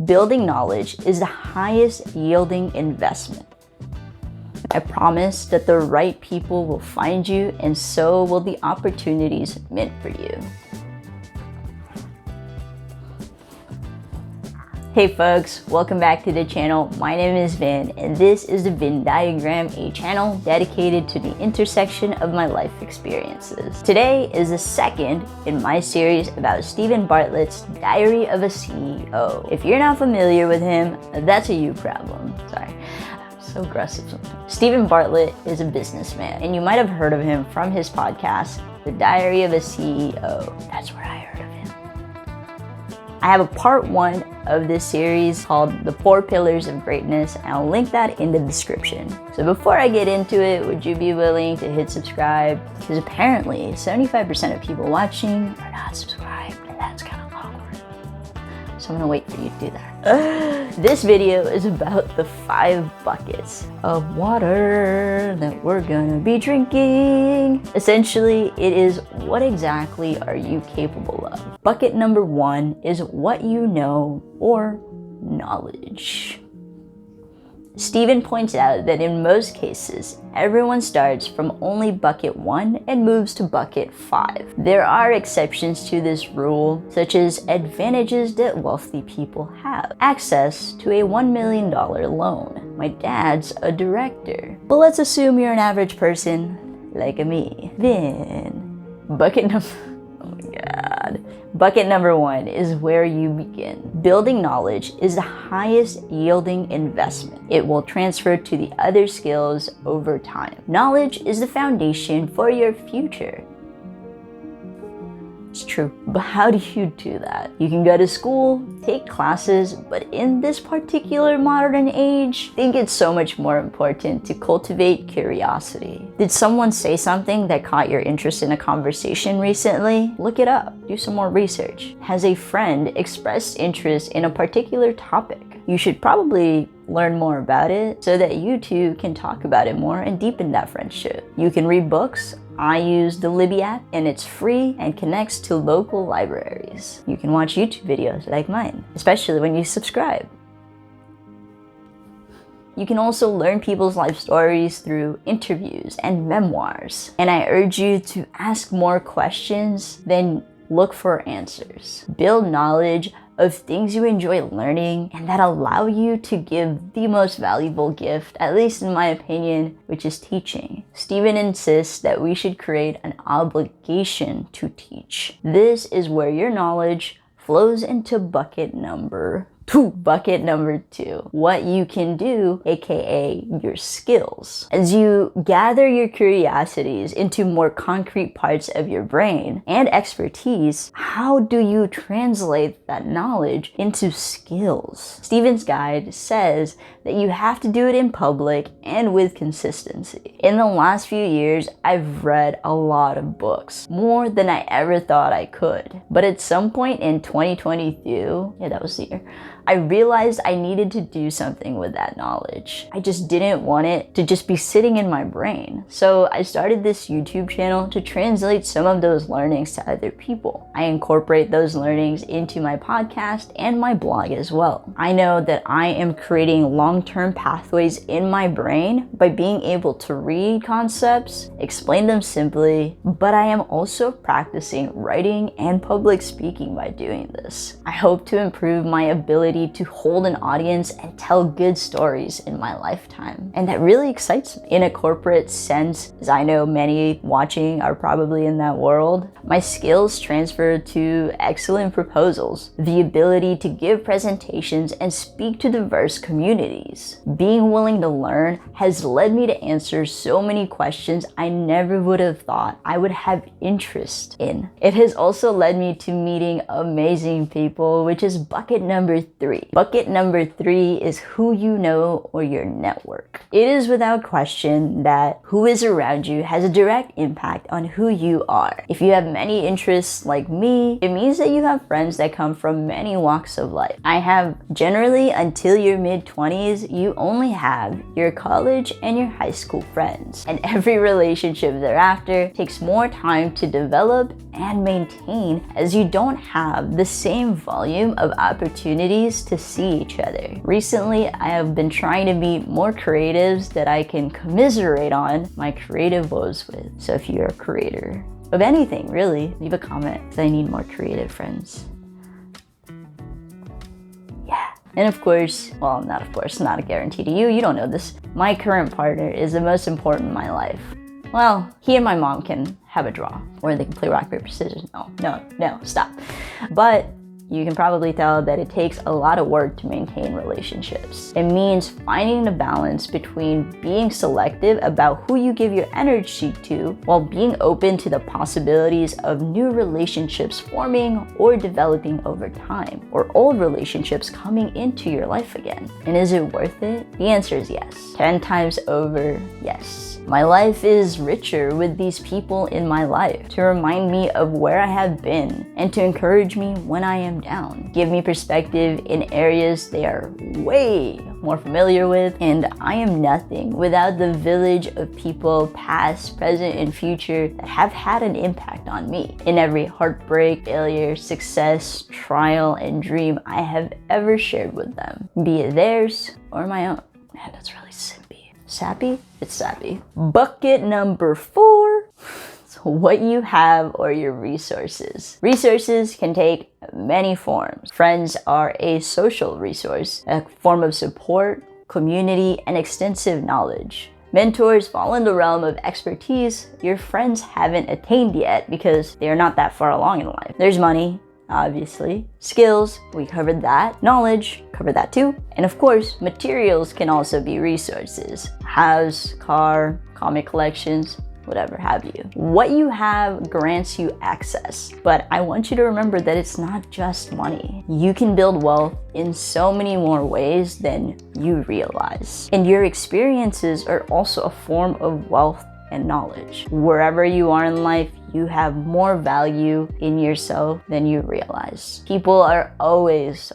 Building knowledge is the highest yielding investment. I promise that the right people will find you, and so will the opportunities meant for you. Hey folks, welcome back to the channel. My name is Vin, and this is the Venn Diagram, a channel dedicated to the intersection of my life experiences. Today is the second in my series about Steven Bartlett's Diary of a CEO. If you're not familiar with him, that's a you problem. Sorry. So aggressive sometimes. Steven Bartlett is a businessman, and you might have heard of him from his podcast, The Diary of a CEO. That's where I heard of him. I have a part 1 of this series called The 4 Pillars of Greatness, and I'll link that in the description. So before I get into it, would you be willing to hit subscribe? Because apparently 75% of people watching are not subscribed, and that's kind of awkward. So I'm gonna wait for you to do that. This video is about the 5 buckets of water that we're gonna be drinking. Essentially, it is what exactly are you capable of? Bucket number 1 is what you know or knowledge. Steven points out that in most cases, everyone starts from only bucket 1 and moves to bucket 5. There are exceptions to this rule, such as advantages that wealthy people have. Access to a $1 million loan. My dad's a director. But let's assume you're an average person like me. Then, Bucket number 1 is where you begin. Building knowledge is the highest yielding investment. It will transfer to the other skills over time. Knowledge is the foundation for your future. It's true, but how do you do that? You can go to school, take classes, but in this particular modern age, I think it's so much more important to cultivate curiosity. Did someone say something that caught your interest in a conversation recently? Look it up, do some more research. Has a friend expressed interest in a particular topic? You should probably learn more about it so that you two can talk about it more and deepen that friendship. You can read books. I use the Libby app, and it's free and connects to local libraries. You can watch YouTube videos like mine, especially when you subscribe. You can also learn people's life stories through interviews and memoirs. And I urge you to ask more questions than look for answers. Build knowledge of things you enjoy learning and that allow you to give the most valuable gift, at least in my opinion, which is teaching. Steven insists that we should create an obligation to teach. This is where your knowledge flows into bucket number 2. Bucket number 2, what you can do, aka your skills. As you gather your curiosities into more concrete parts of your brain and expertise, how do you translate that knowledge into skills? Steven's guide says that you have to do it in public and with consistency. In the last few years, I've read a lot of books, more than I ever thought I could. But at some point in 2022, that was the year, I realized I needed to do something with that knowledge. I just didn't want it to just be sitting in my brain. So I started this YouTube channel to translate some of those learnings to other people. I incorporate those learnings into my podcast and my blog as well. I know that I am creating long-term pathways in my brain by being able to read concepts, explain them simply, but I am also practicing writing and public speaking by doing this. I hope to improve my ability to hold an audience and tell good stories in my lifetime. And that really excites me. In a corporate sense, as I know many watching are probably in that world, my skills transfer to excellent proposals, the ability to give presentations and speak to diverse communities. Being willing to learn has led me to answer so many questions I never would have thought I would have interest in. It has also led me to meeting amazing people, which is bucket number 3. Bucket number 3 is who you know or your network. It is without question that who is around you has a direct impact on who you are. If you have many interests like me, it means that you have friends that come from many walks of life. I have generally until your mid-20s, you only have your college and your high school friends. And every relationship thereafter takes more time to develop and maintain as you don't have the same volume of opportunities ways to see each other. Recently, I have been trying to meet more creatives that I can commiserate on my creative woes with. So if you're a creator of anything, really, leave a comment, because I need more creative friends. Yeah. And of course, well, not of course, not a guarantee to you, you don't know this. My current partner is the most important in my life. Well, he and my mom can have a draw, or they can play rock, paper, scissors. No, stop. But you can probably tell that it takes a lot of work to maintain relationships. It means finding the balance between being selective about who you give your energy to while being open to the possibilities of new relationships forming or developing over time, or old relationships coming into your life again. And is it worth it? The answer is yes. 10 times over, yes. My life is richer with these people in my life to remind me of where I have been and to encourage me when I am down. Give me perspective in areas they are way more familiar with, and I am nothing without the village of people past, present, and future that have had an impact on me in every heartbreak, failure, success, trial, and dream I have ever shared with them, be it theirs or my own. Man, that's really simpy. Sappy? It's sappy. Bucket number 4. So what you have or your resources. Resources can take many forms. Friends are a social resource, a form of support, community, and extensive knowledge. Mentors fall in the realm of expertise your friends haven't attained yet because they are not that far along in life. There's money, obviously. Skills, we covered that. Knowledge, covered that too. And of course, materials can also be resources. House, car, comic collections, whatever have you. What you have grants you access, but I want you to remember that it's not just money. You can build wealth in so many more ways than you realize. And your experiences are also a form of wealth and knowledge. Wherever you are in life, you have more value in yourself than you realize. People are always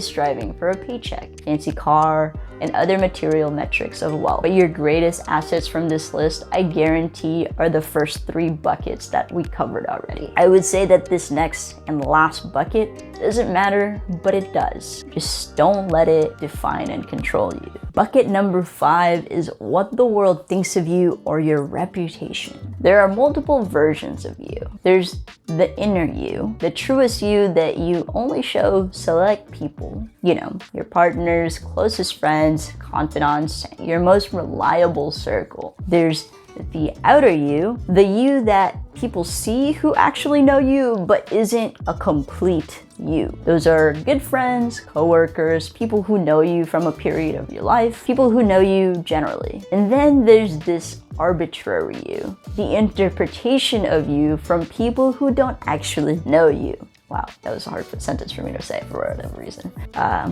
striving for a paycheck, fancy car, and other material metrics of wealth. But your greatest assets from this list, I guarantee, are the first 3 buckets that we covered already. I would say that this next and last bucket doesn't matter, but it does. Just don't let it define and control you. Bucket number 5 is what the world thinks of you or your reputation. There are multiple versions of you. There's the inner you, the truest you that you only show select people. You know, your partners, closest friends, confidants, your most reliable circle. There's the outer you, the you that people see who actually know you but isn't a complete you. Those are good friends, coworkers, people who know you from a period of your life, people who know you generally. And then there's this arbitrary you, the interpretation of you from people who don't actually know you. Wow, that was a hard sentence for me to say for whatever reason.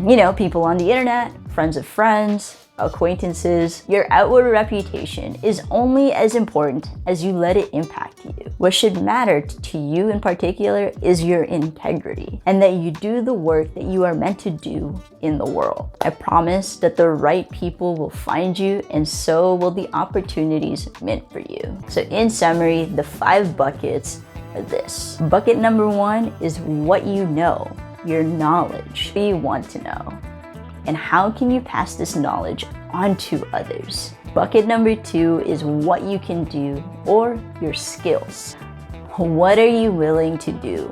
You know, people on the internet, friends of friends, acquaintances. Your outward reputation is only as important as you let it impact you. What should matter to you in particular is your integrity and that you do the work that you are meant to do in the world. I promise that the right people will find you, and so will the opportunities meant for you. So in summary, the 5 buckets are this. Bucket number 1 is what you know, your knowledge, what you want to know. And how can you pass this knowledge on to others? Bucket number 2 is what you can do or your skills. What are you willing to do?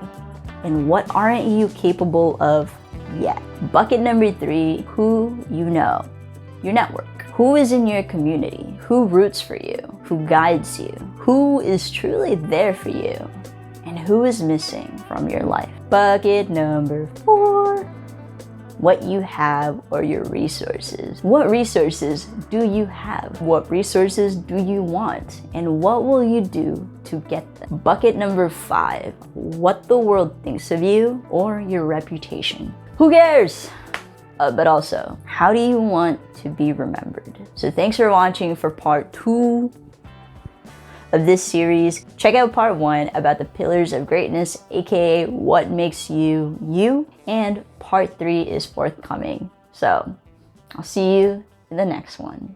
And what aren't you capable of yet? Bucket number 3, who you know, your network. Who is in your community? Who roots for you? Who guides you? Who is truly there for you? And who is missing from your life? Bucket number 4. What you have or your resources. What resources do you have? What resources do you want? And what will you do to get them? Bucket number 5, what the world thinks of you or your reputation. Who cares? But also, how do you want to be remembered? So thanks for watching for part 2 of this series. Check out part 1 about the pillars of greatness, aka what makes you you, and part 3 is forthcoming. So I'll see you in the next one.